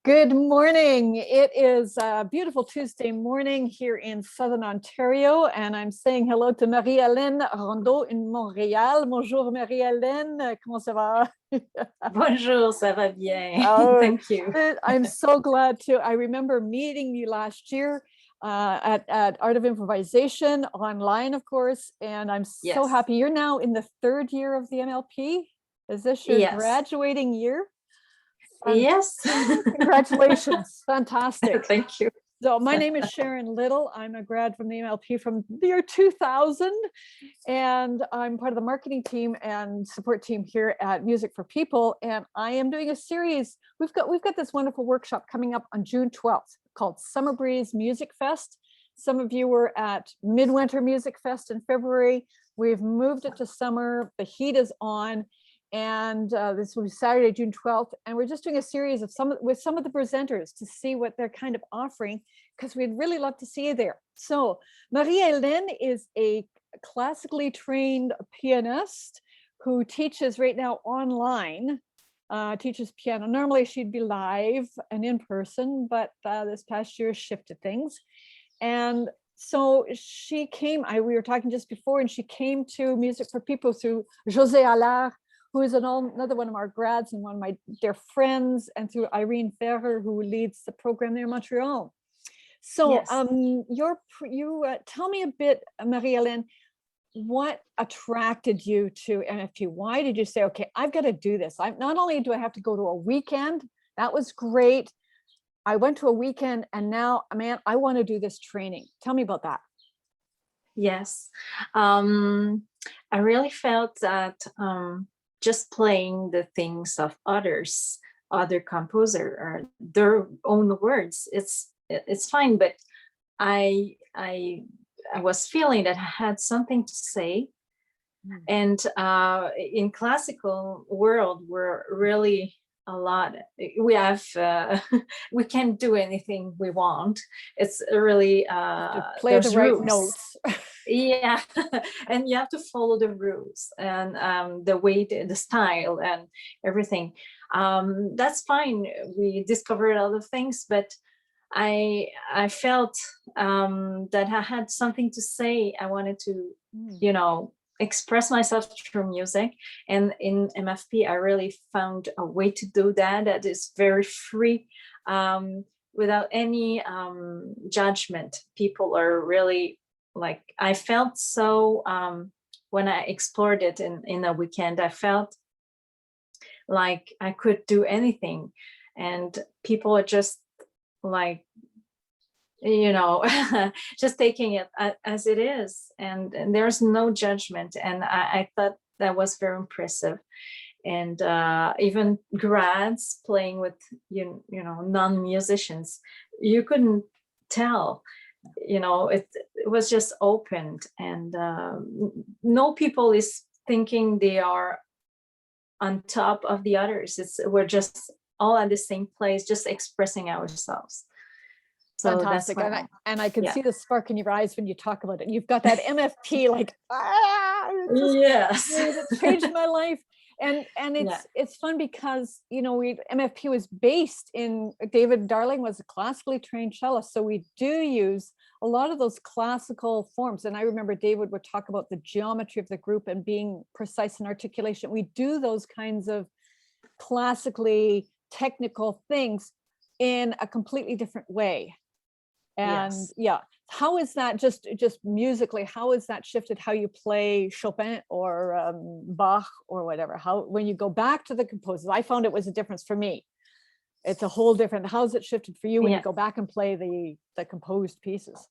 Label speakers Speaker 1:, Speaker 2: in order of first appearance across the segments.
Speaker 1: Good morning. It is a beautiful Tuesday morning here in Southern Ontario, and I'm saying hello to Marie-Hélène Rondot in Montréal. Bonjour Marie-Hélène, comment ça va?
Speaker 2: Bonjour, ça va bien.
Speaker 1: Oh,
Speaker 2: Thank you.
Speaker 1: I'm so glad to. I remember meeting you last year at Art of Improvisation online, of course, and I'm so
Speaker 2: Yes.
Speaker 1: happy. You're now in the third year of the MLP. Is this your
Speaker 2: Yes.
Speaker 1: graduating year?
Speaker 2: Yes.
Speaker 1: Congratulations. Fantastic.
Speaker 2: Thank you.
Speaker 1: So my name is Sharon Little. I'm a grad from the MLP from the year 2000, and I'm part of the marketing team and support team here at Music for People. And I am doing a series. We've got this wonderful workshop coming up on June 12th called SummerBreeze MusicFest. Some of you were at Midwinter Music Fest in February. We've moved it to summer. The heat is on. And this will be Saturday, June 12th. And we're just doing a series of some of the presenters to see what they're kind of offering, because we'd really love to see you there. So Marie-Hélène is a classically trained pianist who teaches right now online, teaches piano. Normally she'd be live and in person, but this past year shifted things. And so she came, we were talking just before, and she came to Music for People through José Allard, who is another one of our grads and one of my dear friends, and through Irene Ferrer, who leads the program there in Montreal. So
Speaker 2: Yes.
Speaker 1: Tell me a bit, Marie-Hélène, what attracted you to MFP? Why did you say, okay, I've got to do this? Not only do I have to go to a weekend, that was great. I went to a weekend, and now, man, I want to do this training. Tell me about that.
Speaker 2: Yes. I really felt that just playing the things of other composer or their own words, it's fine. But I was feeling that I had something to say. And in classical world, we're really a lot. We have we can't do anything we want. It's really
Speaker 1: play the right
Speaker 2: rules.
Speaker 1: notes.
Speaker 2: Yeah. And you have to follow the rules and the way, the style and everything. That's fine. We discovered a lot of things, but I felt that I had something to say. I wanted to, express myself through music. And in MFP, I really found a way to do that is very free, without any judgment. People are really, like, I felt so, when I explored it in a weekend, I felt like I could do anything. And people are just like, just taking it as it is. And there's no judgment. And I thought that was very impressive. And even grads playing with, non-musicians, you couldn't tell. It was just opened, and no people is thinking they are on top of the others. We're just all at the same place, just expressing ourselves. So
Speaker 1: fantastic. And I can see the spark in your eyes when you talk about it. You've got that MFP, like,
Speaker 2: yes,
Speaker 1: it changed my life. And it's fun because, MFP was based in, David Darling was a classically trained cellist. So we do use a lot of those classical forms. And I remember David would talk about the geometry of the group and being precise in articulation. We do those kinds of classically technical things in a completely different way. And how is that just musically, how is that shifted how you play Chopin or Bach or whatever? How, when you go back to the composers, I found it was a difference for me. It's a whole different, how's it shifted for you when you go back and play the composed pieces?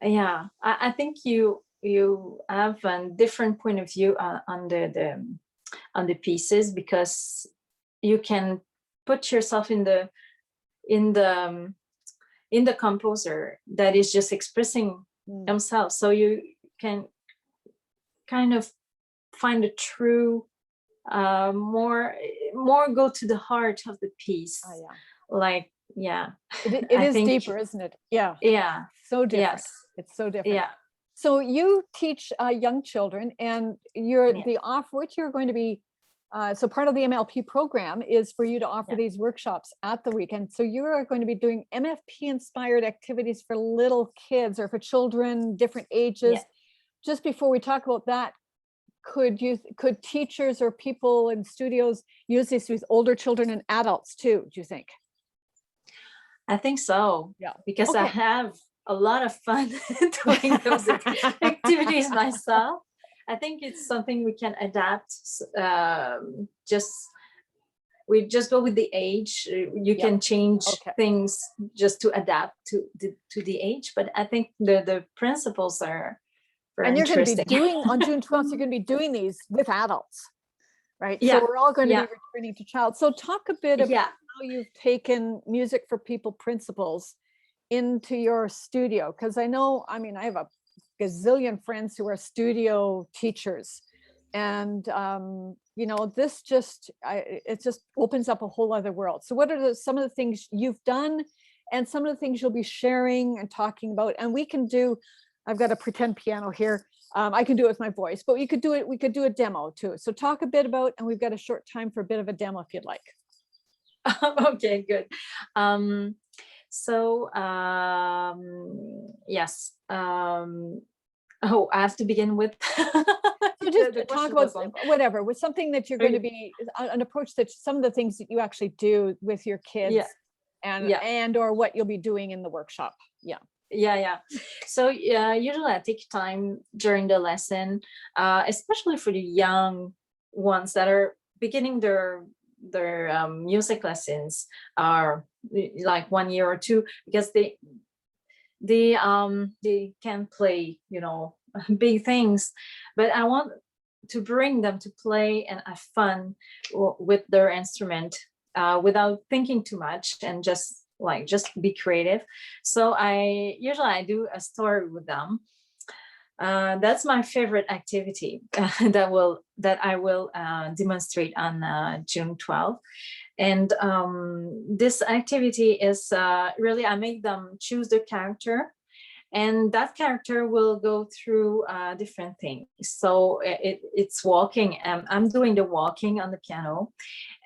Speaker 2: Yeah, I think you have a different point of view on the pieces, because you can put yourself in the composer that is just expressing himself. So you can kind of find a true, more go to the heart of the piece. Like,
Speaker 1: it is deeper, isn't it? Yeah, so different.
Speaker 2: Yes,
Speaker 1: it's so different. So you teach young children, and what you're going to be So part of the MLP program is for you to offer these workshops at the weekend. So you are going to be doing MFP inspired activities for little kids or for children, different ages.
Speaker 2: Yeah.
Speaker 1: Just before we talk about that, could teachers or people in studios use this with older children and adults too, do you think?
Speaker 2: I think so.
Speaker 1: Yeah.
Speaker 2: Because I have a lot of fun doing those activities myself. I think it's something we can adapt. We just go with the age. You can change things just to adapt to the age. But I think the principles are very
Speaker 1: and you're going to be
Speaker 2: interesting.
Speaker 1: doing on June 12th. You're going to be doing these with adults, right?
Speaker 2: Yeah.
Speaker 1: So we're all going to be returning to child. So talk a bit about how you've taken Music for People principles into your studio, because I know, I mean, I have a gazillion friends who are studio teachers, and you know, this just it just opens up a whole other world. So what are some of the things you've done and some of the things you'll be sharing and talking about? And we can do, I've got a pretend piano here, I can do it with my voice, but we could do a demo too. So talk a bit about, and we've got a short time for a bit of a demo if you'd like.
Speaker 2: Okay, good. So yes. Oh, I have to begin with.
Speaker 1: So just talk about whatever, with something that you're going to be, an approach that some of the things that you actually do with your kids, and or what you'll be doing in the workshop. Yeah.
Speaker 2: So usually I take time during the lesson, especially for the young ones that are beginning their music lessons, are like 1 year or two, because they can play, you know, big things, but I want to bring them to play and have fun with their instrument, without thinking too much, and just be creative. So I usually do a story with them. That's my favorite activity that I will demonstrate on June 12th. And this activity is really, I make them choose the character, and that character will go through different things. So it's walking, and I'm doing the walking on the piano,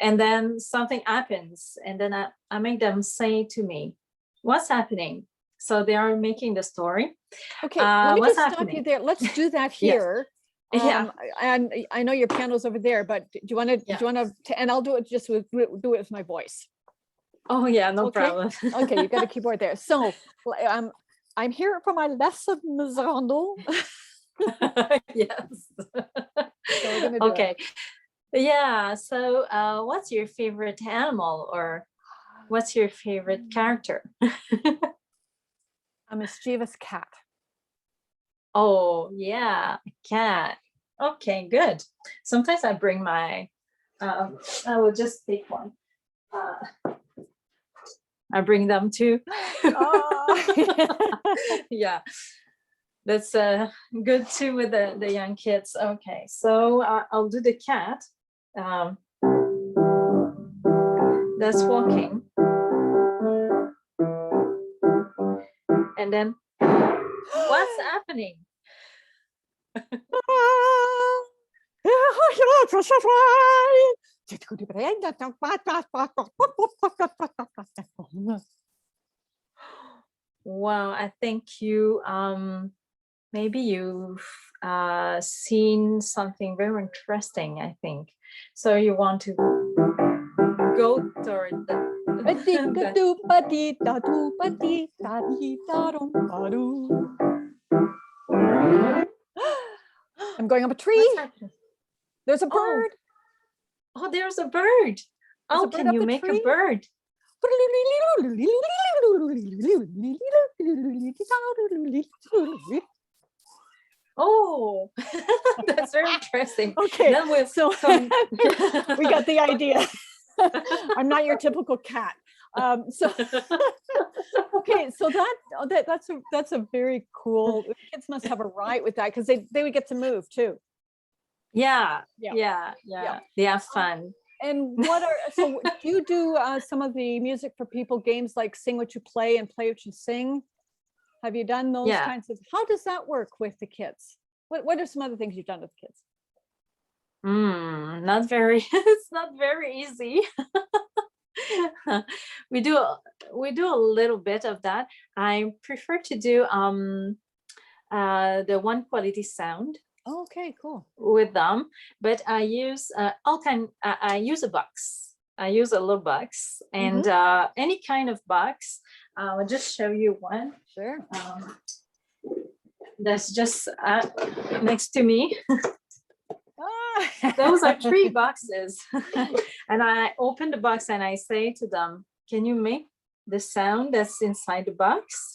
Speaker 2: and then something happens, and then I make them say to me, what's happening? So they are making the story.
Speaker 1: Okay, let me
Speaker 2: what's
Speaker 1: just
Speaker 2: happening?
Speaker 1: stop you there. Let's do that here. And I know your piano's over there, but do you want to? Do you want to? And I'll do it just do it with my voice.
Speaker 2: Oh yeah, no problem.
Speaker 1: Okay, you've got a keyboard there. So I'm here for my lesson, Ms. Rondot.
Speaker 2: Yes.
Speaker 1: So we're gonna do
Speaker 2: okay. Yeah. So what's your favorite animal, or what's your favorite character?
Speaker 1: A mischievous cat.
Speaker 2: Oh yeah, a cat. Okay, good. Sometimes I bring my, I will just take one. I bring them too. Yeah, that's good too with the young kids. Okay, so I'll do the cat. That's walking. And then what's happening? Wow, I think you maybe you've seen something very interesting, I think. So you want to go toward
Speaker 1: I'm going up a tree. There's a bird.
Speaker 2: Oh, there's a bird. Oh, can you make a bird? Oh, that's very interesting.
Speaker 1: Okay,
Speaker 2: then we
Speaker 1: got the idea. I'm not your typical cat. So okay, so that's a very cool. Kids must have a right with that, because they would get to move too.
Speaker 2: Yeah. They have fun.
Speaker 1: And so do you do some of the Music for People games, like Sing What You Play and Play What You Sing? Have you done those kinds of? How does that work with the kids? What are some other things you've done with kids?
Speaker 2: Not very. It's not very easy. we do we do a little bit of that. I prefer to do the one quality sound
Speaker 1: Oh, okay, cool.
Speaker 2: with them, but I use I use a box. I use a little box, and any kind of box. I'll just show you one.
Speaker 1: Sure.
Speaker 2: That's just next to me.
Speaker 1: Ah.
Speaker 2: Those are 3 boxes. And I open the box and I say to them, can you make the sound that's inside the box?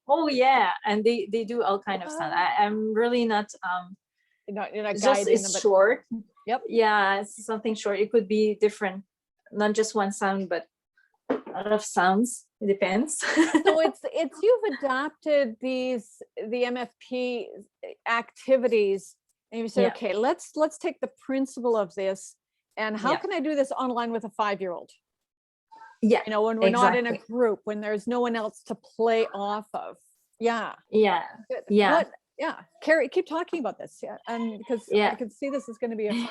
Speaker 2: Oh yeah, and they do all kind of sound. I'm really not
Speaker 1: You're not
Speaker 2: it's just
Speaker 1: guiding them,
Speaker 2: it's
Speaker 1: but
Speaker 2: short.
Speaker 1: Yep.
Speaker 2: Yeah, it's something short. It could be different, not just one sound, but a lot of sounds. It depends.
Speaker 1: so it's you've adapted the MFP activities, and you say,
Speaker 2: Yeah.
Speaker 1: okay, let's take the principle of this, and how
Speaker 2: Yeah.
Speaker 1: can I do this online with a 5-year-old?
Speaker 2: Yeah,
Speaker 1: You know, when we're not in a
Speaker 2: exactly.
Speaker 1: group, when there's no one else to play off of. Yeah.
Speaker 2: Yeah,
Speaker 1: Good.
Speaker 2: yeah,
Speaker 1: Yeah, Carrie, keep talking about this. Yeah, and because I
Speaker 2: yeah.
Speaker 1: can see this is going to be a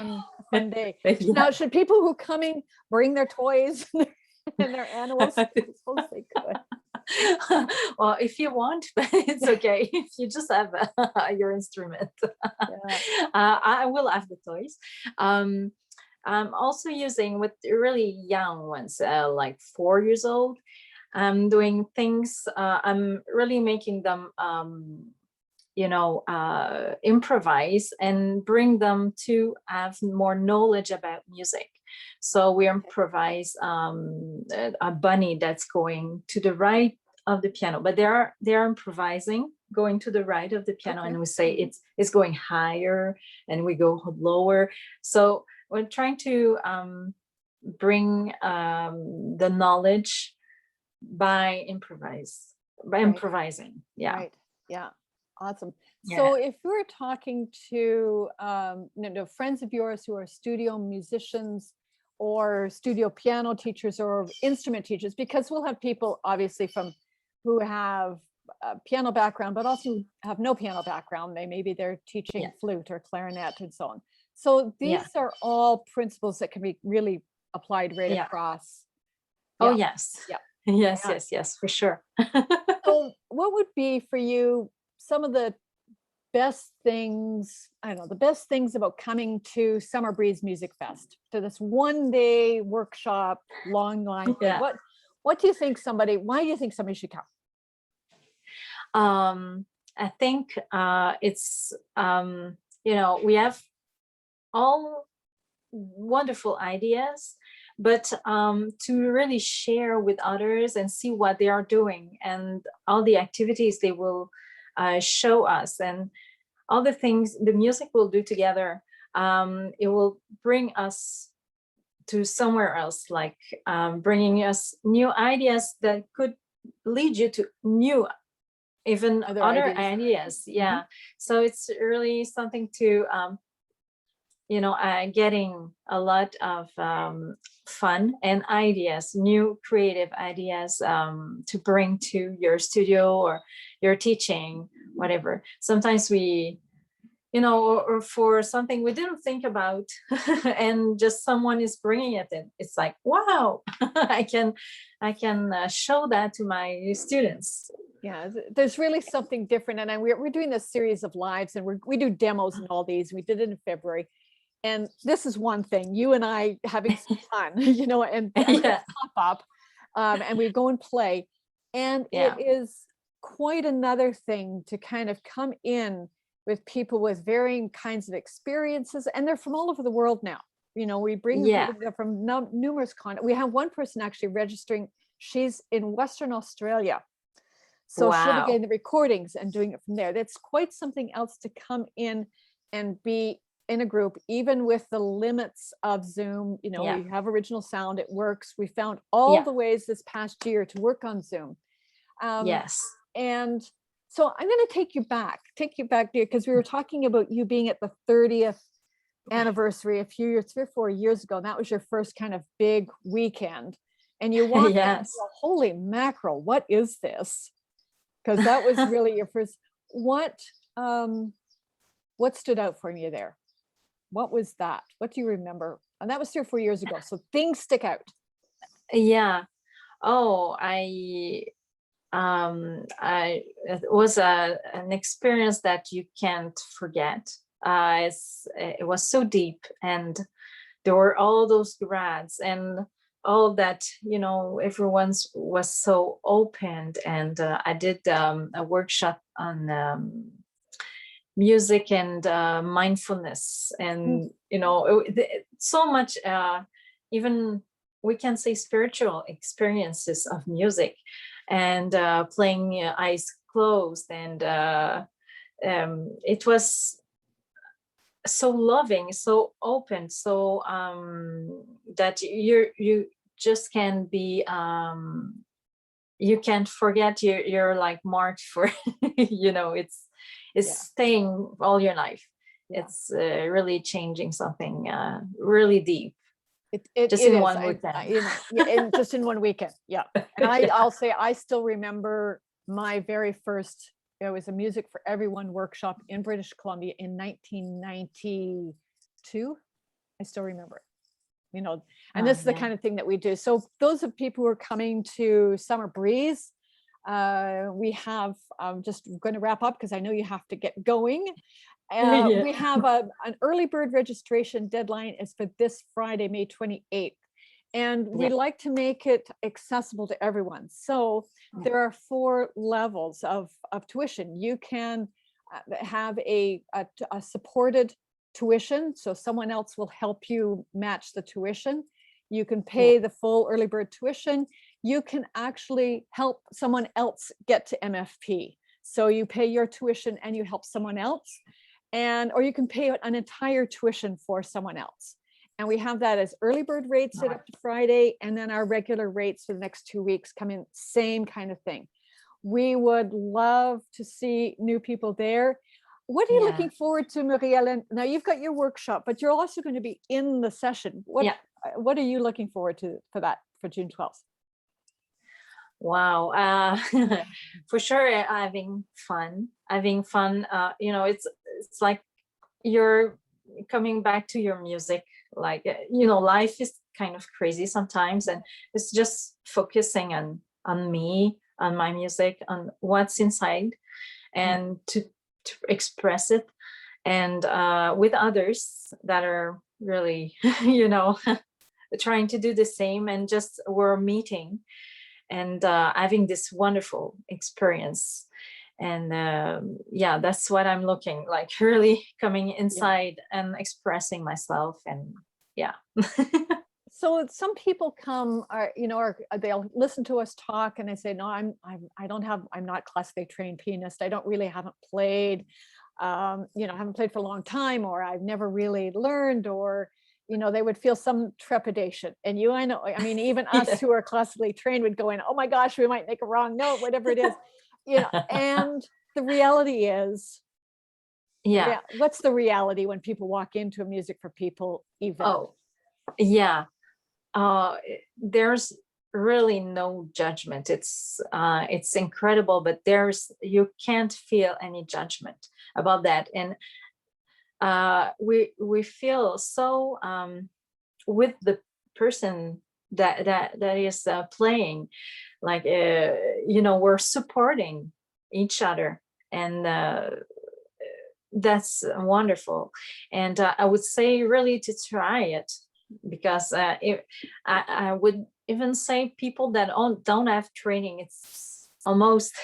Speaker 1: fun day.
Speaker 2: Yeah.
Speaker 1: Now, should people who coming bring their toys and their animals? I suppose they could.
Speaker 2: Well, if you want, but it's okay if you just have your instrument.
Speaker 1: Yeah.
Speaker 2: I will have the toys. I'm also using with really young ones, like 4 years old. I'm doing things. I'm really making them, improvise and bring them to have more knowledge about music. So we improvise a bunny that's going to the right of the piano, but they're improvising going to the right of the piano, and we say it's going higher, and we go lower. So we're trying to bring the knowledge by improvising. Yeah.
Speaker 1: Right. Yeah. Awesome.
Speaker 2: Yeah.
Speaker 1: So if we're talking to friends of yours who are studio musicians or studio piano teachers or instrument teachers, because we'll have people obviously who have a piano background, but also have no piano background. Maybe they're teaching flute or clarinet and so on. So these are all principles that can be really applied right across.
Speaker 2: Oh, yes.
Speaker 1: Yeah.
Speaker 2: Yes, for sure.
Speaker 1: So what would be for you some of the best things, I don't know, the best things about coming to SummerBreeze MusicFest, to this 1-day workshop, long line thing? What do you think why do you think somebody should come?
Speaker 2: I think it's, we have all wonderful ideas, but to really share with others and see what they are doing and all the activities they will show us and all the things the music will do together, it will bring us to somewhere else, like bringing us new ideas that could lead you to new, even other ideas. Yeah. So it's really something to getting a lot of fun and ideas, new creative ideas to bring to your studio or your teaching, whatever. Sometimes we, or for something we didn't think about and just someone is bringing it in. It's like, wow, I can show that to my students.
Speaker 1: Yeah, there's really something different. And we're doing this series of lives, and we do demos and all these. We did it in February. And this is one thing, you and I having some fun, and pop up, and we go and play. And it is quite another thing to kind of come in with people with varying kinds of experiences. And they're from all over the world now. We bring people from numerous continents. We have one person actually registering. She's in Western Australia. So she'll be getting the recordings and doing it from there. That's quite something else to come in and be in a group, even with the limits of Zoom. We have original sound, it works. We found all the ways this past year to work on Zoom. And so I'm going to take you back, dear, because we were talking about you being at the 30th anniversary a few years, 3 or 4 years ago. And that was your first kind of big weekend. And you walked in, holy mackerel, what is this? Because that was really your first. what stood out for you there? What was that? What do you remember? And that was 3 or 4 years ago. So things stick out.
Speaker 2: Yeah. Oh, it was an experience that you can't forget. It was so deep, and there were all those grads and all that, everyone's was so open. And I did a workshop on music and mindfulness, and so much, even we can say spiritual experiences of music, and playing eyes closed, and it was so loving, so open, so that you just can be, you can't forget, you're like marked for it's staying all your life. It's really changing something really deep. Just in one weekend.
Speaker 1: Just in one weekend. Yeah. And I'll say I still remember my very first, it was a Music for Everyone workshop in British Columbia in 1992. I still remember it. And this is the kind of thing that we do. So those of people who are coming to SummerBreeze, we have, I'm just going to wrap up because I know you have to get going. We have an early bird registration deadline is for this Friday, May 28th. And we like to make it accessible to everyone. So there are 4 levels of tuition. You can have a supported tuition. So someone else will help you match the tuition. You can pay the full early bird tuition. You can actually help someone else get to MFP. So you pay your tuition and you help someone else. Or you can pay an entire tuition for someone else. And we have that as early bird rates up to Friday. And then our regular rates for the next 2 weeks come in, same kind of thing. We would love to see new people there. What are you looking forward to, Marie-Hélène? Now you've got your workshop, but you're also going to be in the session. What are you looking forward to for that, for June 12th?
Speaker 2: Wow. For sure, having fun. It's like you're coming back to your music. Like, life is kind of crazy sometimes, and it's just focusing on me, on my music, on what's inside, and to express it, and with others that are really trying to do the same, and just we're meeting and having this wonderful experience. And that's what I'm looking like, really coming inside and expressing myself. And
Speaker 1: So some people come, they'll listen to us talk and they say, no, I'm not classically trained pianist. I haven't played, haven't played for a long time, or I've never really learned, or, they would feel some trepidation. And I know, even us who are classically trained would go in, oh my gosh, we might make a wrong note, whatever it is, and the reality is, what's the reality when people walk into a Music for People event?
Speaker 2: There's really no judgment. It's incredible, but you can't feel any judgment about that. And we feel so with the person that is playing, like we're supporting each other, and that's wonderful. And I would say really to try it, because I would even say people that don't have training, it's almost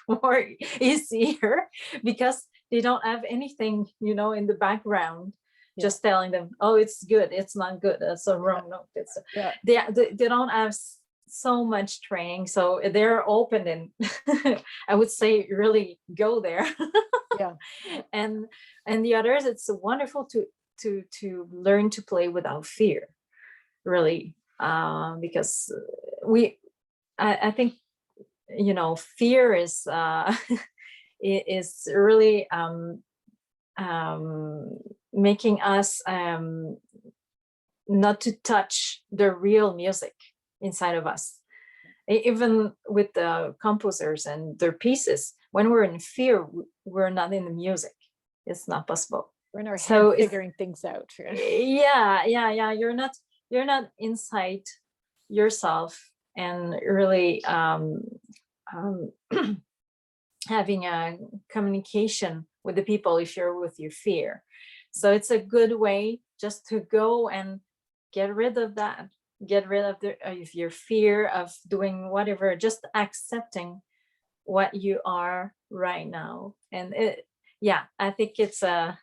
Speaker 2: more easier, because they don't have anything in the background just telling them, oh, it's good, it's not good, that's a wrong note. They don't have so much training, so they're open, and I would say really go there. And the others, it's wonderful to learn to play without fear, really, because I think fear is is really making us not to touch the real music inside of us. Even with the composers and their pieces, when we're in fear, we're not in the music. it's not possible.
Speaker 1: We're in our
Speaker 2: So
Speaker 1: head figuring things out.
Speaker 2: yeah, you're not inside yourself and really having a communication with the people if you're with your fear. So it's a good way just to go and get rid of that, get rid of your fear of doing whatever, just accepting what you are right now. And I think it's a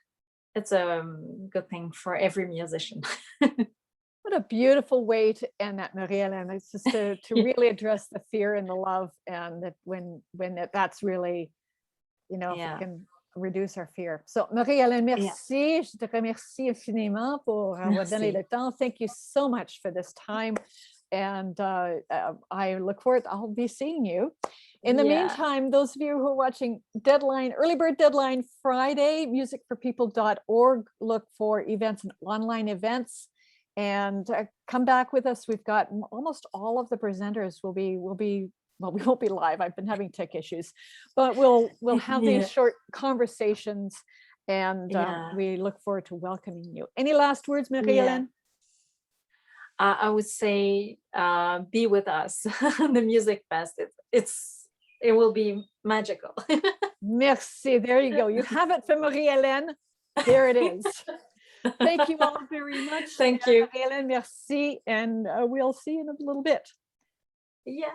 Speaker 2: good thing for every musician.
Speaker 1: What a beautiful way to end that, Marie-Hélène. It's just to really address the fear and the love, and that when that's really, if we can reduce our fear. So Marie-Hélène, merci. Je te remercie infiniment pour avoir donné le temps. Thank you so much for this time. And I look forward, I'll be seeing you. In the meantime, those of you who are watching, early bird deadline Friday, musicforpeople.org, look for events and online events, and come back with us. We've got almost all of the presenters will be well, we won't be live. I've been having tech issues, but we'll have these short conversations, and we look forward to welcoming you. Any last words, Marie-Hélène?
Speaker 2: I would say be with us. The Music Fest, it will be magical.
Speaker 1: Merci. There you go. You have it for Marie-Hélène. There it is. Thank you all very much.
Speaker 2: Thank you.
Speaker 1: Marie-Hélène, merci. And we'll see you in a little bit.
Speaker 2: Yeah.